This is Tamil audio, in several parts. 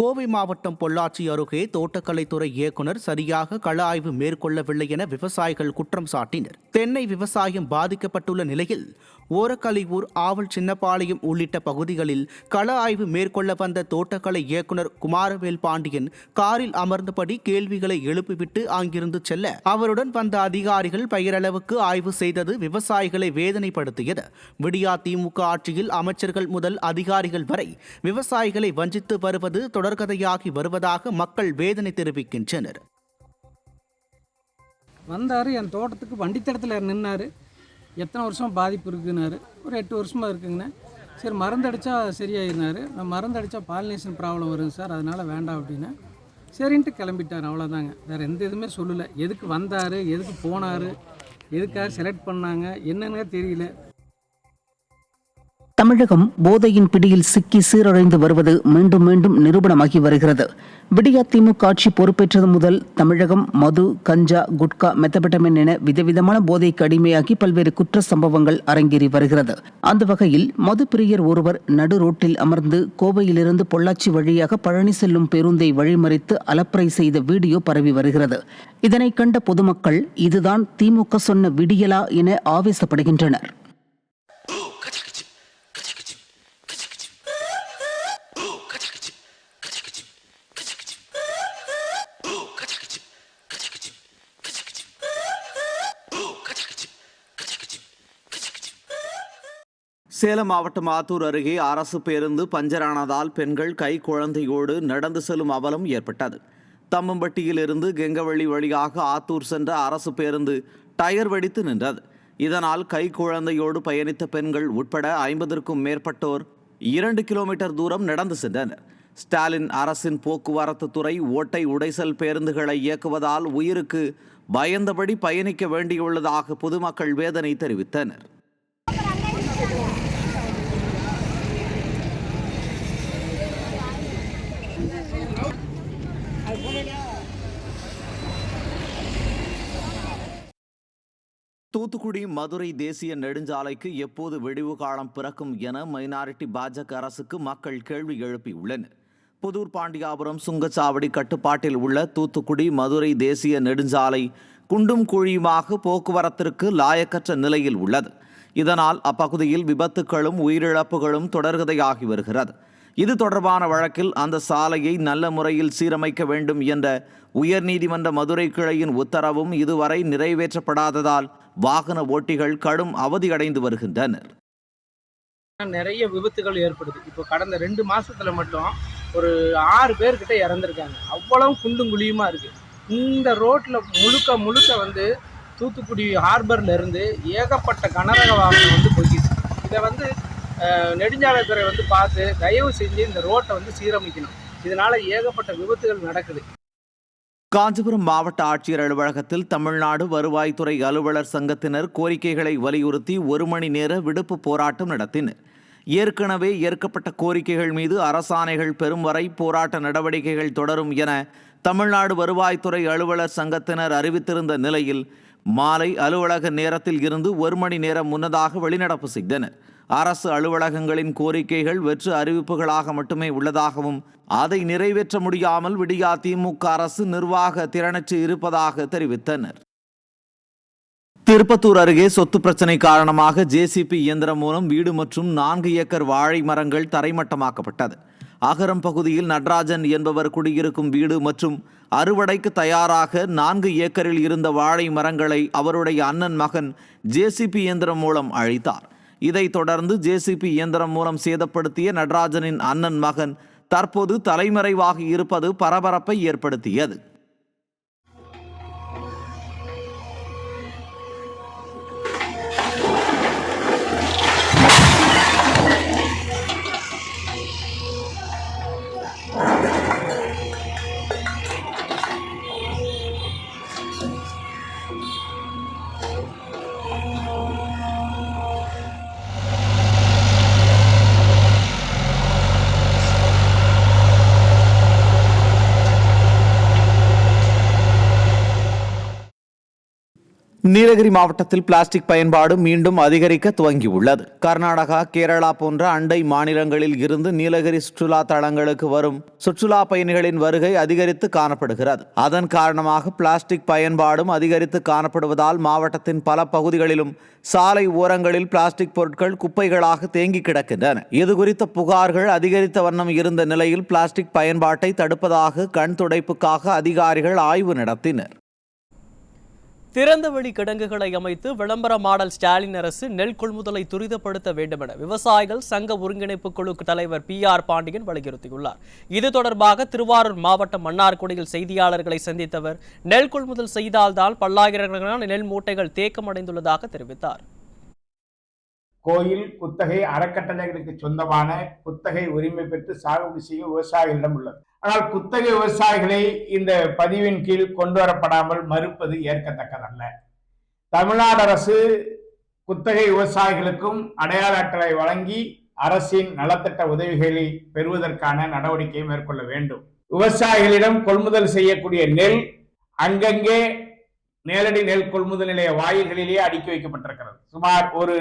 கோவை மாவட்டம் பொள்ளாச்சி அருகே தோட்டக்கலைத்துறை இயக்குநர் சரியாக கள ஆய்வு மேற்கொள்ளவில்லை என விவசாயிகள் குற்றம் சாட்டினர். தென்னை விவசாயம் பாதிக்கப்பட்டுள்ள நிலையில் ஓரக்கலியூர், ஆவல், சின்னப்பாளையம் உள்ளிட்ட பகுதிகளில் கள ஆய்வு மேற்கொள்ள வந்த தோட்டக்கலை இயக்குநர் குமாரவேல் பாண்டியன் காரில் அமர்ந்தபடி கேள்விகளை எழுப்பிவிட்டு அங்கிருந்து செல்ல அவருடன் வந்த அதிகாரிகள் பெயரளவுக்கு ஆய்வு செய்தது விவசாயிகளை வேதனைப்படுத்தியது. விடியா திமுக ஆட்சியில் அமைச்சர்கள் முதல் அதிகாரிகள் வரை விவசாயிகளை வஞ்சித்து வருவது தொடர்கதையாகி வருவதாக மக்கள் வேதனை தெரிவிக்கின்றனர். வந்தார், என் தோட்டத்துக்கு வண்டித்தடத்தில் நின்னார். எத்தனை வருஷம் பாதிப்பு இருக்குன்னாரு. ஒரு 8 வருஷமாக இருக்குங்கண்ணே. சரி, மருந்து அடித்தா சரியாயிருந்தார். நான் மருந்து அடித்தா பாலினேஷன் ப்ராப்ளம் வருங்க சார், அதனால் வேண்டாம் அப்படின்னா சரின்ட்டு கிளம்பிட்டார். அவ்வளோதாங்க, வேறு எந்த இதுவுமே சொல்லலை. எதுக்கு வந்தார், எதுக்கு போனார், எதுக்காக செலக்ட் பண்ணாங்க என்னன்னு தெரியல. தமிழகம் போதையின் பிடியில் சிக்கி சீரழிந்து வருவது மீண்டும் மீண்டும் நிரூபணமாகி வருகிறது. விடியா திமுக ஆட்சி பொறுப்பேற்றது முதல் தமிழகம் மது, கஞ்சா, குட்கா, மெத்தபெட்டமின் என விதவிதமான போதைக்கு அடிமையாகி பல்வேறு குற்ற சம்பவங்கள் அரங்கேறி வருகிறது. அந்த வகையில் மது பிரியர் ஒருவர் நடு ரோட்டில் அமர்ந்து கோவையிலிருந்து பொள்ளாச்சி வழியாக பழனி செல்லும் பேருந்தை வழிமறித்து அலப்பறை செய்த வீடியோ பரவி வருகிறது. இதனை கண்ட பொதுமக்கள் இதுதான் திமுக சொன்ன விடியலா என ஆவேசப்படுகின்றனர். சேலம் மாவட்டம் ஆத்தூர் அருகே அரசு பேருந்து பஞ்சரானதால் பெண்கள் கை குழந்தையோடு நடந்து செல்லும் அவலம் ஏற்பட்டது. தம்மம்பட்டியிலிருந்து கெங்கவள்ளி வழியாக ஆத்தூர் சென்ற அரசு பேருந்து டயர் வெடித்து நின்றது. இதனால் கை குழந்தையோடு பயணித்த பெண்கள் உட்பட 50க்கும் மேற்பட்டோர் 2 கிலோமீட்டர் தூரம் நடந்து சென்றனர். ஸ்டாலின் அரசின் போக்குவரத்து துறை ஓட்டை உடைசல் பேருந்துகளை இயக்குவதால் உயிருக்கு பயந்தபடி பயணிக்க வேண்டியுள்ளதாக பொதுமக்கள் வேதனை தெரிவித்தனர். தூத்துக்குடி மதுரை தேசிய நெடுஞ்சாலைக்கு எப்போது விடிவு காலம் பிறக்கும் என மைனாரிட்டி பாஜக அரசுக்கு மக்கள் கேள்வி எழுப்பியுள்ளனர். புதூர் பாண்டியாபுரம் சுங்கச்சாவடி கட்டுப்பாட்டில் உள்ள தூத்துக்குடி மதுரை தேசிய நெடுஞ்சாலை குண்டும் குழியுமாக போக்குவரத்திற்கு லாயக்கற்ற நிலையில் உள்ளது. இதனால் அப்பகுதியில் விபத்துகளும் உயிரிழப்புகளும் தொடர்கதையாகி வருகிறது. இது தொடர்பான வழக்கில் அந்த சாலையை நல்ல முறையில் சீரமைக்க வேண்டும் என்ற உயர்நீதிமன்ற மதுரை கிளையின் உத்தரவும் இதுவரை நிறைவேற்றப்படாததால் வாகன ஓட்டிகள் கடும் அவதியடைந்து வருகின்றனர். நிறைய விபத்துகள் ஏற்படுது. இப்போ கடந்த 2 மாசத்துல மட்டும் ஒரு 6 பேர்கிட்ட இறந்துருக்காங்க. அவ்வளவு குண்டும் குழியுமா இருக்கு. இந்த ரோட்ல முழுக்க வந்து தூத்துக்குடி ஹார்பர்ல இருந்து ஏகப்பட்ட கனரக வாகனம் போய்கிது. இதை நெடுஞ்சாலைத்துறை பார்த்து தயவு செஞ்சு இந்த ரோட்டை சீரமைக்கணும். இதனால ஏகப்பட்ட விபத்துகள் நடக்குது. காஞ்சிபுரம் மாவட்ட ஆட்சியர் அலுவலகத்தில் தமிழ்நாடு வருவாய்த்துறை அலுவலர் சங்கத்தினர் கோரிக்கைகளை வலியுறுத்தி 1 மணி நேர விடுப்பு போராட்டம் நடத்தினர். ஏற்கனவே ஏற்கப்பட்ட கோரிக்கைகள் மீது அரசாணைகள் பெறும் வரை போராட்ட நடவடிக்கைகள் தொடரும் என தமிழ்நாடு வருவாய்த்துறை அலுவலர் சங்கத்தினர் அறிவித்திருந்த நிலையில் மாலை அலுவலக நேரத்தில் இருந்து 1 மணி நேரம் முன்னதாக வெளிநடப்பு செய்தனர். அரசு அலுவலகங்களின் கோரிக்கைகள் வெற்று அறிவிப்புகளாக மட்டுமே உள்ளதாகவும் அதை நிறைவேற்ற முடியாமல் விடியா திமுக அரசு நிர்வாக திறனற்று இருப்பதாக தெரிவித்தனர். திருப்பத்தூர் அருகே சொத்து பிரச்சினை காரணமாக ஜேசிபி இயந்திரம் மூலம் வீடு மற்றும் 4 ஏக்கர் வாழை மரங்கள் தரைமட்டமாக்கப்பட்டது. அகரம் பகுதியில் நடராஜன் என்பவர் குடியிருக்கும் வீடு மற்றும் அறுவடைக்கு தயாராக 4 ஏக்கரில் இருந்த வாழை மரங்களை அவருடைய அண்ணன் மகன் ஜேசிபி இயந்திரம் மூலம் அழித்தார். இதைத் தொடர்ந்து ஜேசிபி இயந்திரம் மூலம் சேதப்படுத்திய நடராஜனின் அண்ணன் மகன் தற்போது தலைமறைவாகி இருப்பது பரபரப்பை ஏற்படுத்தியது. நீலகிரி மாவட்டத்தில் பிளாஸ்டிக் பயன்பாடு மீண்டும் அதிகரிக்க துவங்கியுள்ளது. கர்நாடகா, கேரளா போன்ற அண்டை மாநிலங்களில் இருந்து நீலகிரி சுற்றுலா தலங்களுக்கு வரும் சுற்றுலா பயணிகளின் வருகை அதிகரித்து காணப்படுகிறது. அதன் காரணமாக பிளாஸ்டிக் பயன்பாடும் அதிகரித்து காணப்படுவதால் மாவட்டத்தின் பல பகுதிகளிலும் சாலை ஓரங்களில் பிளாஸ்டிக் பொருட்கள் குப்பைகளாக தேங்கி கிடக்கின்றன. இதுகுறித்த புகார்கள் அதிகரித்த வண்ணம் இருந்த நிலையில் பிளாஸ்டிக் பயன்பாட்டை தடுப்பதாக கண் துடைப்புக்காக அதிகாரிகள் ஆய்வு நடத்தினர். திறந்தவெளி கிடங்குகளை அமைத்து விளம்பர மாடல் ஸ்டாலின் அரசு நெல் கொள்முதலை துரிதப்படுத்த வேண்டும் என விவசாயிகள் சங்க ஒருங்கிணைப்பு குழு தலைவர் PR பாண்டியன் வலியுறுத்தியுள்ளார். இது தொடர்பாக திருவாரூர் மாவட்டம் மன்னார்குடியில் செய்தியாளர்களை சந்தித்தவர் நெல் கொள்முதல் செய்தால்தான் பல்லாயிரக்கணக்கான நெல் மூட்டைகள் தேக்கமடைந்துள்ளதாக தெரிவித்தார். கோயில், குத்தகை, அறக்கட்டளைகளுக்கு சொந்தமான குத்தகை உரிமை பெற்று சாகுபடி செய்யும் விவசாயிகளிடம் உள்ளது. ஆனால் குத்தகை விவசாயிகளை இந்த பதிவின் கீழ் கொண்டு வரப்படாமல் மறுப்பது ஏற்கத்தக்கதல்ல. தமிழ்நாடு அரசு குத்தகை விவசாயிகளுக்கும் அடையாள அட்டை வழங்கி அரசின் நலத்திட்ட உதவிகளை பெறுவதற்கான நடவடிக்கையை மேற்கொள்ள வேண்டும். விவசாயிகளிடம் கொள்முதல் செய்யக்கூடிய நெல் அங்கங்கே நேரடி நெல் கொள்முதல் நிலைய வாயில்களிலேயே அடுக்கி வைக்கப்பட்டிருக்கிறது. சுமார் ஒரு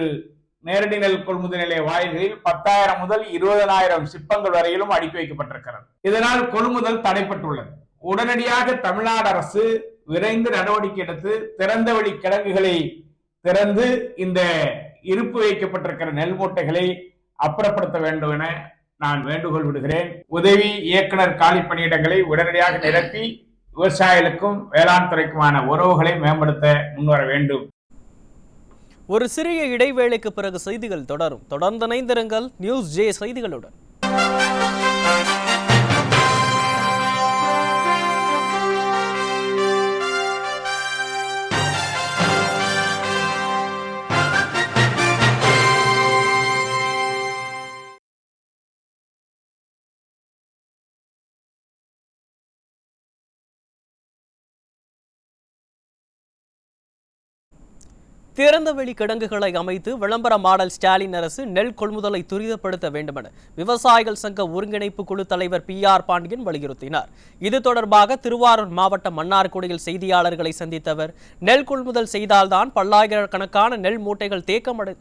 நேரடி நெல் கொள்முதல் நிலைய வாயில்களில் 10,000 முதல் 20,000 சிப்பங்கள் வரையிலும் அடுக்கி வைக்கப்பட்டிருக்கிறது. இதனால் கொள்முதல் தடைப்பட்டுள்ளது. உடனடியாக தமிழ்நாடு அரசு விரைந்து நடவடிக்கை எடுத்து திறந்தவெளி கிடங்குகளை திறந்து இந்த இருப்பு வைக்கப்பட்டிருக்கிற நெல் மூட்டைகளை அப்புறப்படுத்த வேண்டும் என நான் வேண்டுகோள் விடுகிறேன். உதவி இயக்குனர் காலி பணியிடங்களை உடனடியாக நிரப்பி விவசாயிகளுக்கும் வேளாண் துறைக்குமான உறவுகளை மேம்படுத்த முன்வர வேண்டும். ஒரு சிறிய இடைவேளைக்கு பிறகு செய்திகள் தொடரும். தொடர்ந்து இணைந்திருங்கள் நியூஸ் ஜே செய்திகளுடன். திறந்தவெளி கிடங்குகளை அமைத்து விளம்பர மாடல் ஸ்டாலின் அரசு நெல் கொள்முதலை துரிதப்படுத்த வேண்டுமென விவசாயிகள் சங்க ஒருங்கிணைப்பு குழு தலைவர் PR பாண்டியன் வலியுறுத்தினார். இது தொடர்பாக திருவாரூர் மாவட்டம் மன்னார்குடியில் செய்தியாளர்களை சந்தித்தவர் நெல் கொள்முதல் செய்தால்தான் பல்லாயிரக்கணக்கான நெல் மூட்டைகள் தேக்கமடை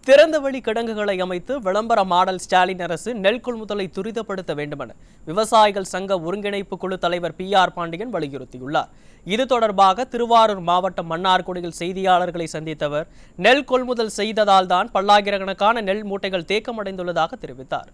திறந்தவெளி கிடங்குகளை அமைத்து விளம்பர மாடல் ஸ்டாலின் அரசு நெல் கொள்முதலை துரிதப்படுத்த வேண்டுமென விவசாயிகள் சங்க ஒருங்கிணைப்பு குழு தலைவர் PR பாண்டியன் வலியுறுத்தியுள்ளார். இது தொடர்பாக திருவாரூர் மாவட்டம் மன்னார்குடியில் செய்தியாளர்களை சந்தித்தவர் நெல் கொள்முதல் செய்ததால் தான் பல்லாயிரக்கணக்கான நெல் மூட்டைகள் தேக்கமடைந்துள்ளதாக தெரிவித்தார்.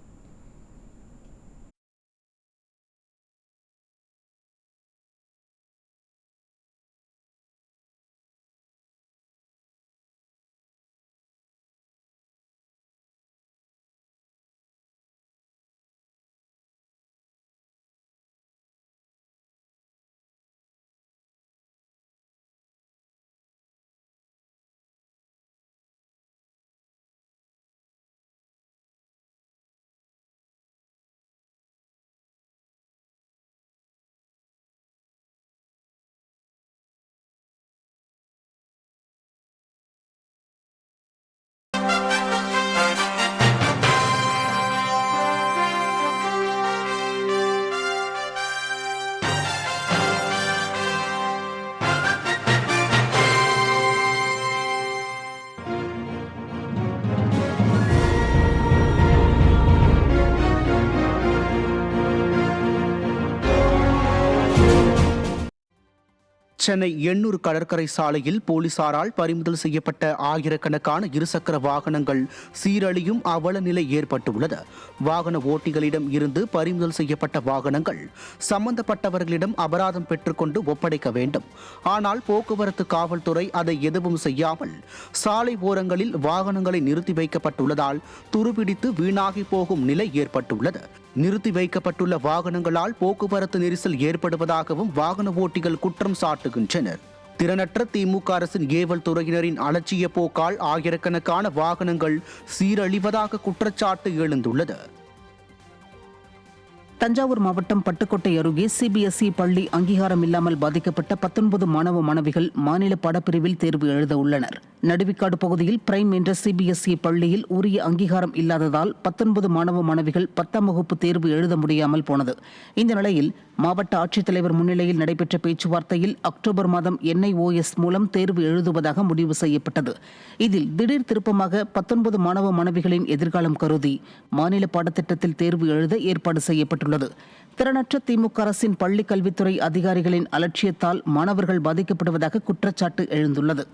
சென்னை எண்ணூர் கடற்கரை சாலையில் போலீசாரால் பறிமுதல் செய்யப்பட்ட ஆயிரக்கணக்கான இருசக்கர வாகனங்கள் சீரழியும் அவல நிலை ஏற்பட்டுள்ளது. வாகன ஓட்டிகளிடம் இருந்து பறிமுதல் செய்யப்பட்ட வாகனங்கள் சம்பந்தப்பட்டவர்களிடம் அபராதம் பெற்றுக்கொண்டு ஒப்படைக்க வேண்டும். ஆனால் போக்குவரத்து காவல்துறை அதை எதுவும் செய்யாமல் சாலை ஓரங்களில் வாகனங்களை நிறுத்தி வைக்கப்பட்டுள்ளதால் துருபிடித்து வீணாகி போகும் நிலை ஏற்பட்டுள்ளது. நிறுத்தி வைக்கப்பட்டுள்ள வாகனங்களால் போக்குவரத்து நெரிசல் ஏற்படுவதாகவும் வாகன ஓட்டிகள் குற்றம் சாட்டுகின்றனர். திறனற்ற திமுக அரசின் ஏவல் துறையினரின் அலட்சிய போக்கால் ஆயிரக்கணக்கான வாகனங்கள் சீரழிவதாக குற்றச்சாட்டு எழுந்துள்ளது. தஞ்சாவூர் மாவட்டம் பட்டுக்கோட்டை அருகே சிபிஎஸ்இ பள்ளி அங்கீகாரம் இல்லாமல் பாதிக்கப்பட்ட 19 மாணவ மாணவிகள் மாநில பாடப்பிரிவில் தேர்வு எழுத உள்ளனர். நடுவிக்காடு பகுதியில் பிரைம் என்ற சிபிஎஸ்இ பள்ளியில் உரிய அங்கீகாரம் இல்லாததால் 19 மாணவ மாணவிகள் 10ஆம் வகுப்பு தேர்வு எழுத முடியாமல் போனது. இந்த நிலையில் மாவட்ட ஆட்சித்தலைவர் முன்னிலையில் நடைபெற்ற பேச்சுவார்த்தையில் அக்டோபர் மாதம் NIOS மூலம் தேர்வு எழுதுவதாக முடிவு செய்யப்பட்டது. இதில் திடீர் திருப்பமாக 19 மாணவ மாணவிகளின் எதிர்காலம் கருதி மாநில பாடத்திட்டத்தில் தேர்வு எழுத ஏற்பாடு செய்யப்பட்டுள்ளது. திறனற்ற திமுக அரசின் பள்ளிக் கல்வித்துறை அதிகாரிகளின் அலட்சியத்தால் மாணவர்கள் பாதிக்கப்படுவதாக குற்றச்சாட்டு எழுந்துள்ளது.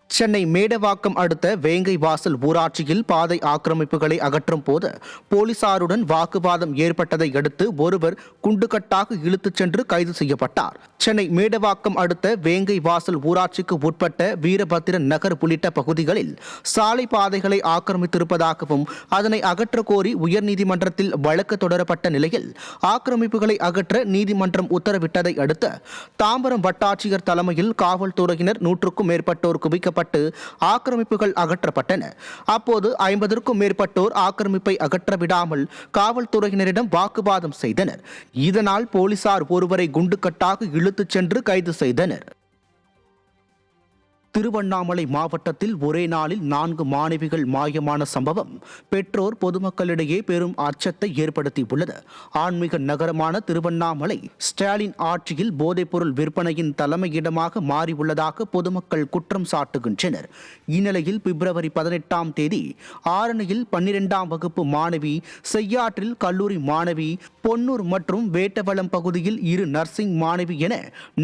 சென்னை மேடவாக்கம் அடுத்த வேங்கை வாசல் ஊராட்சியில் பாதை ஆக்கிரமிப்புகளை அகற்றும் போது போலீசாருடன் வாக்குவாதம் ஏற்பட்டதை அடுத்து ஒருவர் குண்டுகட்டாக இழுத்துச் சென்று கைது செய்யப்பட்டார். சென்னை மேடவாக்கம் அடுத்த வேங்கை வாசல் ஊராட்சிக்கு உட்பட்ட வீரபத்திரன் நகர் உள்ளிட்ட பகுதிகளில் சாலை பாதைகளை ஆக்கிரமித்திருப்பதாகவும் அதனை அகற்ற கோரி உயர்நீதிமன்றத்தில் வழக்கு தொடரப்பட்ட நிலையில் ஆக்கிரமிப்புகளை அகற்ற நீதிமன்றம் உத்தரவிட்டதை அடுத்து தாம்பரம் வட்டாட்சியர் தலைமையில் காவல்துறையினர் 100க்கும் மேற்பட்டோர் குவிக்கப்பட்டு ஆக்கிரமிப்புகள் அகற்றப்பட்டன. அப்போது 50க்கும் மேற்பட்டோர் ஆக்கிரமிப்பை அகற்ற விடாமல் காவல்துறையினரிடம் வாக்குவாதம் செய்தனர். இதனால் போலீசார் ஒருவரை குண்டுக்கட்டாக இழுத்துச் சென்று கைது செய்தனர். திருவண்ணாமலை மாவட்டத்தில் ஒரே நாளில் 4 மாணவிகள் மாயமான சம்பவம் பெற்றோர் பொதுமக்களிடையே பெரும் அச்சத்தை ஏற்படுத்தியுள்ளது. ஆன்மீக நகரமான திருவண்ணாமலை ஸ்டாலின் ஆட்சியில் போதைப்பொருள் விற்பனையின் தலைமையிடமாக மாறியுள்ளதாக பொதுமக்கள் குற்றம் சாட்டுகின்றனர். இந்நிலையில் பிப்ரவரி 18ஆம் தேதி ஆரணியில் 12ஆம் வகுப்பு மாணவி, செய்யாற்றில் கல்லூரி மாணவி, பொன்னூர் மற்றும் வேட்டவளம் பகுதியில் 2 நர்சிங் மாணவி என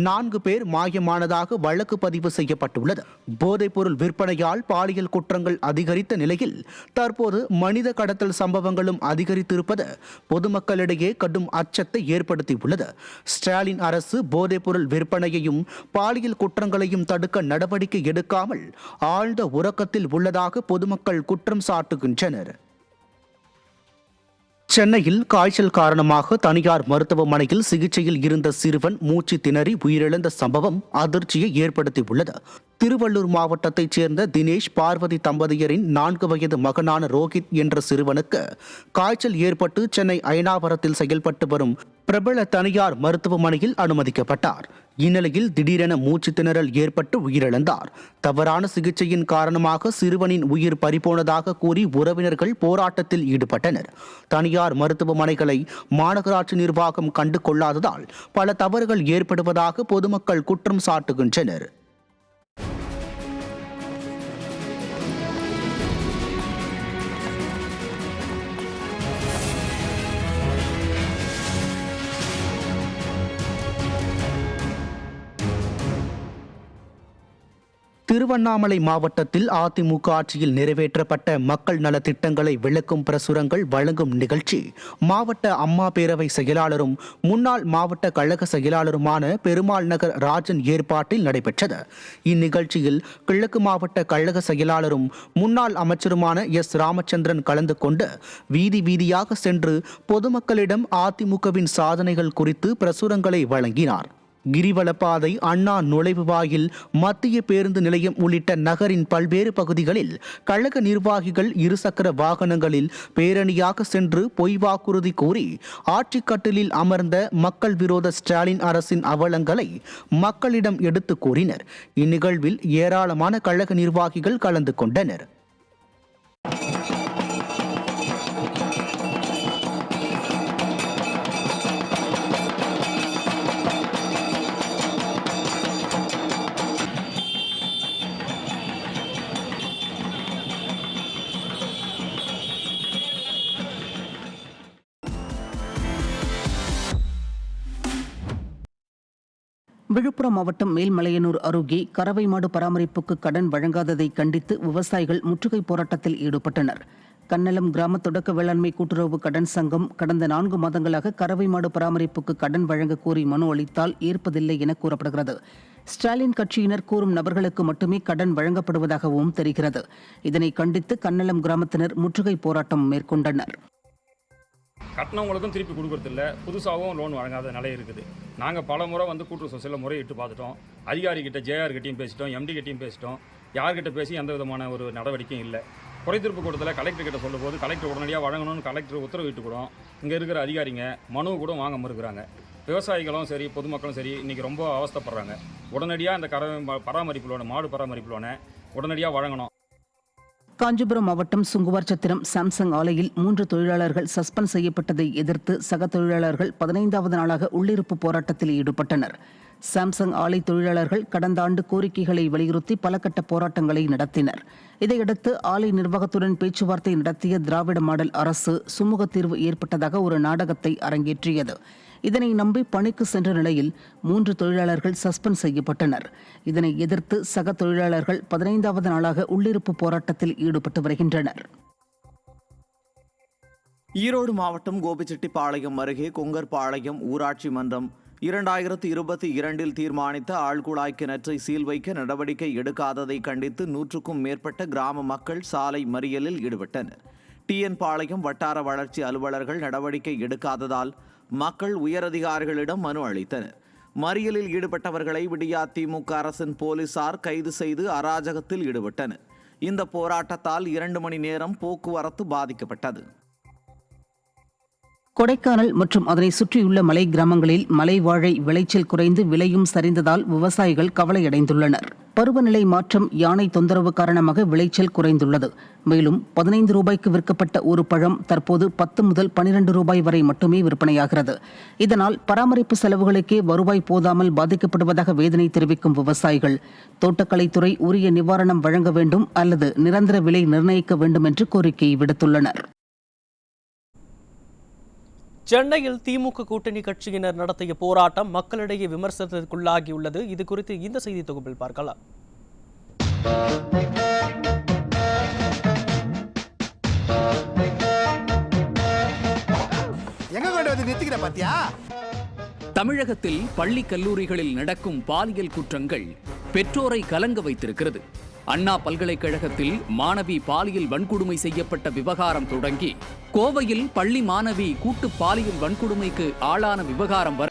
4 பேர் மாயமானதாக வழக்கு பதிவு செய்யப்பட்டுள்ளது. போதைப்பொருள் விற்பனையால் பாலியல் குற்றங்கள் அதிகரித்த நிலையில் தற்போது மனித கடத்தல் சம்பவங்களும் அதிகரித்திருப்பது பொதுமக்களிடையே கடும் அச்சத்தை ஏற்படுத்தியுள்ளது. ஸ்டாலின் அரசு போதைப்பொருள் விற்பனையையும் பாலியல் குற்றங்களையும் தடுக்க நடவடிக்கை எடுக்காமல் ஆழ்ந்த உறக்கத்தில் உள்ளதாக பொதுமக்கள் குற்றம் சாட்டுகின்றனர். சென்னையில் காய்ச்சல் காரணமாக தனியார் மருத்துவமனையில் சிகிச்சையில் இருந்த சிறுவன் மூச்சு திணறி உயிரிழந்த சம்பவம் அதிர்ச்சியை ஏற்படுத்தியுள்ளது. திருவள்ளூர் மாவட்டத்தைச் சேர்ந்த தினேஷ் பார்வதி தம்பதியரின் 4 வயது மகனான ரோஹித் என்ற சிறுவனுக்கு காய்ச்சல் ஏற்பட்டு சென்னை அயனாவரத்தில் செயல்பட்டு வரும் பிரபல தனியார் மருத்துவமனையில் அனுமதிக்கப்பட்டார். இந்நிலையில் திடீரென மூச்சு திணறல் ஏற்பட்டு உயிரிழந்தார். தவறான சிகிச்சையின் காரணமாக சிறுவனின் உயிர் பறிபோனதாக கூறி உறவினர்கள் போராட்டத்தில் ஈடுபட்டனர். தனியார் மருத்துவமனைகளை மாநகராட்சி நிர்வாகம் கண்டு கொள்ளாததால் பல தவறுகள் ஏற்படுவதாக பொதுமக்கள் குற்றம் சாட்டுகின்றனர். திருவண்ணாமலை மாவட்டத்தில் அதிமுக ஆட்சியில் நிறைவேற்றப்பட்ட மக்கள் நல திட்டங்களை விளக்கும் பிரசுரங்கள் வழங்கும் நிகழ்ச்சி மாவட்ட அம்மா பேரவை செயலாளரும் முன்னாள் மாவட்ட கழக செயலாளருமான பெருமாள் நகர் ராஜன் ஏற்பாட்டில் நடைபெற்றது. இந்நிகழ்ச்சியில் கிழக்கு மாவட்ட கழக செயலாளரும் முன்னாள் அமைச்சருமான S. ராமச்சந்திரன் கலந்து கொண்டு வீதி வீதியாக சென்று பொதுமக்களிடம் அதிமுகவின் சாதனைகள் குறித்து பிரசுரங்களை வழங்கினார். கிரிவலப்பாதை, அண்ணா நுழைவு வாயில், மத்திய பேருந்து நிலையம் உள்ளிட்ட நகரின் பல்வேறு பகுதிகளில் கழக நிர்வாகிகள் 2 சக்கர வாகனங்களில் பேரணியாக சென்று பொய் வாக்குறுதி கூறி ஆட்சிக்கட்டிலில் அமர்ந்த மக்கள் விரோத ஸ்டாலின் அரசின் அவலங்களை மக்களிடம் எடுத்து கூறினர். இந்நிகழ்வில் ஏராளமான கழக நிர்வாகிகள் கலந்து கொண்டனர். விழுப்புரம் மாவட்டம் மேல்மலையனூர் அருகே கறவை மாடு பராமரிப்புக்கு கடன் வழங்காததை கண்டித்து விவசாயிகள் முற்றுகை போராட்டத்தில் ஈடுபட்டனர். கன்னலம் கிராம தொடக்க வேளாண்மை கூட்டுறவு கடன் சங்கம் கடந்த 4 மாதங்களாக கறவை மாடு பராமரிப்புக்கு கடன் வழங்க கோரி மனு அளித்தால் ஏற்பதில்லை என கூறப்படுகிறது. ஸ்டாலின் கட்சியினர் கூறும் நபர்களுக்கு மட்டுமே கடன் வழங்கப்படுவதாகவும் தெரிகிறது. இதனை கண்டித்து கன்னலம் கிராமத்தினர் முற்றுகை போராட்டம் மேற்கொண்டனர். கட்டினவங்களுக்கும் திருப்பி கொடுக்கறதில்ல, புதுசாகவும் லோன் வழங்காத நிலை இருக்குது. நாங்கள் பல முறை கூட்டுறவு சொசைட்டியில் முறையிட்டு பார்த்துட்டோம். அதிகாரிகிட்ட JR கிட்டையும் பேசிட்டோம், MD கிட்டையும் பேசிட்டோம். யார்கிட்ட பேசி எந்த விதமான ஒரு நடவடிக்கையும் இல்லை. குறைதீர்ப்பு கூட்டத்தில் கலெக்டர் கிட்ட சொல்லும்போது கலெக்டர் உடனடியாக வழங்கணும்னு கலெக்டர் உத்தரவிட்டு கூட இங்கே இருக்கிற அதிகாரிங்க மனு கூட வாங்க மறுக்கிறாங்க. விவசாயிகளும் சரி பொதுமக்களும் சரி இன்றைக்கி ரொம்ப அவஸ்தைப்படுறாங்க. உடனடியாக இந்த பராமரிப்பு லோனை மாடு பராமரிப்பு லோனை உடனடியாக வழங்கணும். காஞ்சிபுரம் மாவட்டம் சுங்குவார்சத்திரம் சாம்சங் ஆலையில் 3 தொழிலாளர்கள் சஸ்பெண்ட் செய்யப்பட்டதை எதிர்த்து சக தொழிலாளர்கள் 15வது நாளாக உள்ளிருப்பு போராட்டத்தில் ஈடுபட்டனர். சாம்சங் ஆலை தொழிலாளர்கள் கடந்த ஆண்டு கோரிக்கைகளை வலியுறுத்தி பல கட்ட போராட்டங்களை நடத்தினர். இதையடுத்து ஆலை நிர்வாகத்துடன் பேச்சுவார்த்தை நடத்திய திராவிட மாடல் அரசு சுமூக தீர்வு ஏற்பட்டதாக ஒரு நாடகத்தை அரங்கேற்றியது. இதனை நம்பி பணிக்கு சென்ற நிலையில் 3 தொழிலாளர்கள் சஸ்பெண்ட் செய்யப்பட்டனர். இதனை எதிர்த்து சக தொழிலாளர்கள் 15வது நாளாக உள்ளிருப்பு போராட்டத்தில் ஈடுபட்டு வருகின்றனர். ஈரோடு மாவட்டம் கோபிச்செட்டிப்பாளையம் அருகே கொங்கர்பாளையம் ஊராட்சி மன்றம் 2022 தீர்மானித்த ஆழ்குழாய் கிணற்றை சீல் வைக்க நடவடிக்கை எடுக்காததை கண்டித்து 100க்கும் மேற்பட்ட கிராம மக்கள் சாலை மறியலில் ஈடுபட்டனர். டிஎன் பாளையம் வட்டார வளர்ச்சி அலுவலர்கள் நடவடிக்கை எடுக்காததால் மக்கள் உயரதிகாரிகளிடம் மனு அளித்தனர். மறியலில் ஈடுபட்டவர்களை விடியா திமுக அரசின் போலீசார் கைது செய்து அராஜகத்தில் ஈடுபட்டனர். இந்த போராட்டத்தால் 2 மணி நேரம் போக்குவரத்து பாதிக்கப்பட்டது. கொடைக்கானல் மற்றும் அதனை சுற்றியுள்ள மலை கிராமங்களில் மலை வாழை விளைச்சல் குறைந்து விலையும் சரிந்ததால் விவசாயிகள் கவலையடைந்துள்ளனர். பருவநிலை மாற்றம், யானை தொந்தரவு காரணமாக விளைச்சல் குறைந்துள்ளது. மேலும் 15 ரூபாய்க்கு விற்கப்பட்ட ஒரு பழம் தற்போது 10 முதல் 12 ரூபாய் வரை மட்டுமே விற்பனையாகிறது. இதனால் பராமரிப்பு செலவுகளுக்கே வருவாய் போதாமல் பாதிக்கப்படுவதாக வேதனை தெரிவிக்கும் விவசாயிகள் தோட்டக்கலைத்துறை உரிய நிவாரணம் வழங்க வேண்டும் அல்லது நிரந்தர விலை நிர்ணயிக்க வேண்டும் என்று கோரிக்கை விடுத்துள்ளனர். சென்னையில் திமுக கூட்டணி கட்சியினர் நடத்திய போராட்டம் மக்களிடையே விமர்சனத்திற்குள்ளாகியுள்ளது. இது குறித்து இந்த செய்தி தொகுப்பில் பார்க்கலாம். தமிழகத்தில் பள்ளி கல்லூரிகளில் நடக்கும் பாலியல் குற்றங்கள் பெற்றோரை கலங்க வைத்திருக்கிறது. அண்ணா பல்கலைக்கழகத்தில் மாணவி பாலியல் வன்கொடுமை செய்யப்பட்ட விவகாரம் தொடங்கி கோவையில் பள்ளி மாணவி கூட்டு பாலியல் வன்கொடுமைக்கு ஆளான விவகாரம் வரை